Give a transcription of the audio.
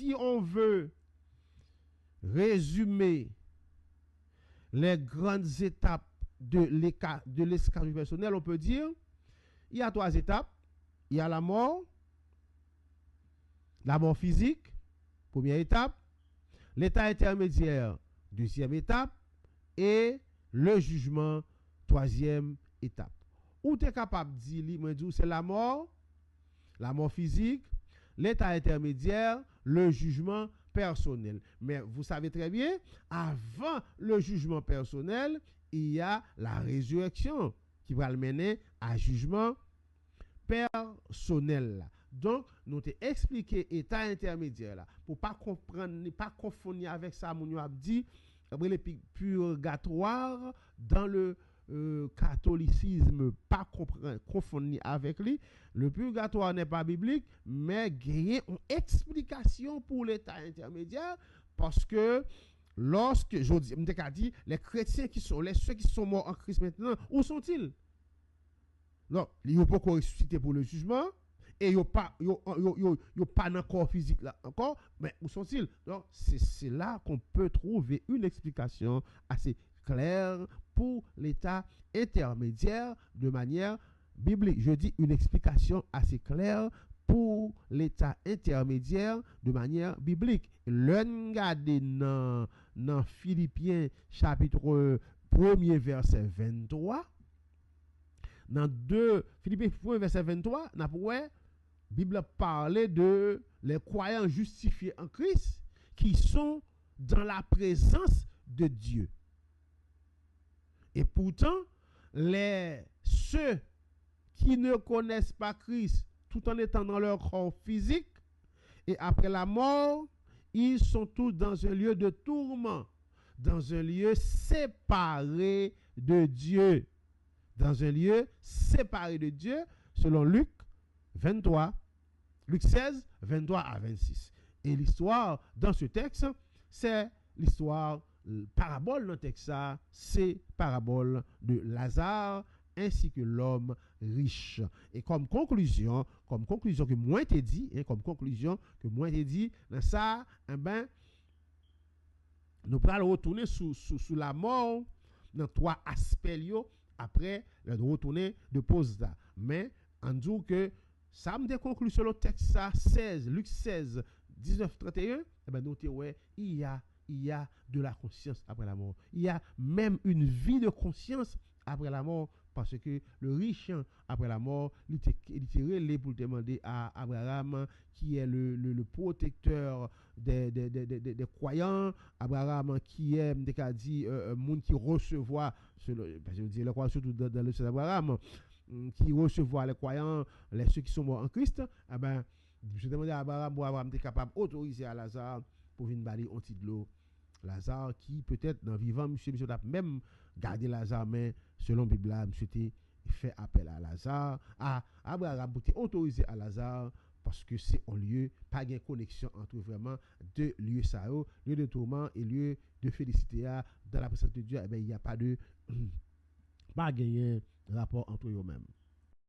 si on veut résumer les grandes étapes de l'esclavage personnel, on peut dire il y a 3 étapes. Il y a la mort physique, première étape, l'état intermédiaire, deuxième étape, et le jugement, troisième étape. Ou tu es capable de dire, c'est la mort physique, l'état intermédiaire, le jugement personnel. Mais vous savez très bien, avant le jugement personnel, il y a la résurrection qui va le mener à jugement personnel. Donc, nous t'ai expliqué état intermédiaire là pour pas comprendre, pas confondre avec ça, mon a dit le purgatoire dans le catholicisme, pas confondre avec lui. Le purgatoire n'est pas biblique, mais il y a une explication pour l'état intermédiaire parce que lorsque je dis, les chrétiens ceux qui sont morts en Christ maintenant, où sont-ils? Non, ils n'ont pas ressuscité pour le jugement et ils n'ont pas dans le corps physique là encore, mais où sont-ils? Donc, c'est là qu'on peut trouver une explication assez claire pour l'état intermédiaire de manière biblique. Je dis une explication assez claire pour l'état intermédiaire de manière biblique. Regardez dans Philippiens chapitre 1er verset 23. Dans Philippiens 1 verset 23, la Bible parle de les croyants justifiés en Christ qui sont dans la présence de Dieu. Et pourtant, ceux qui ne connaissent pas Christ tout en étant dans leur corps physique et après la mort, ils sont tous dans un lieu de tourment, dans un lieu séparé de Dieu. Dans un lieu séparé de Dieu, selon Luc 16, 23 à 26. Et l'histoire dans ce texte, c'est l'histoire, parabole dans le texte, c'est parabole de Lazare ainsi que l'homme riche. Et comme conclusion que moi t'ai dit, dans ça, nous allons retourner sous la mort dans 3 aspects après le retourner de pause là. Mais en disant que ça me déconclut sur le texte ça 16, Luc 16, 19, 31, notez il y a de la conscience après la mort. Il y a même une vie de conscience après la mort parce que le riche après la mort, il était relé pour demander à Abraham qui est le protecteur des croyants, Abraham qui est dit monde qui recevoir parce que le croyant surtout dans le Seigneur Abraham qui recevoir les croyants, ceux qui sont morts en Christ, je demandais à Abraham pour Abraham était capable d'autoriser à Lazare pour venir balayer un petit de l'eau. Lazare qui peut-être dans vivant monsieur a même gardé Lazare mais selon la Bible monsieur était fait appel à Lazare à Abraham pour autorisé à Lazare parce que c'est un lieu pas de connexion entre vraiment deux lieux ça lieu de tourment et lieu de félicité dans la présence de Dieu il n'y a pas de pas gagner rapport entre eux-mêmes.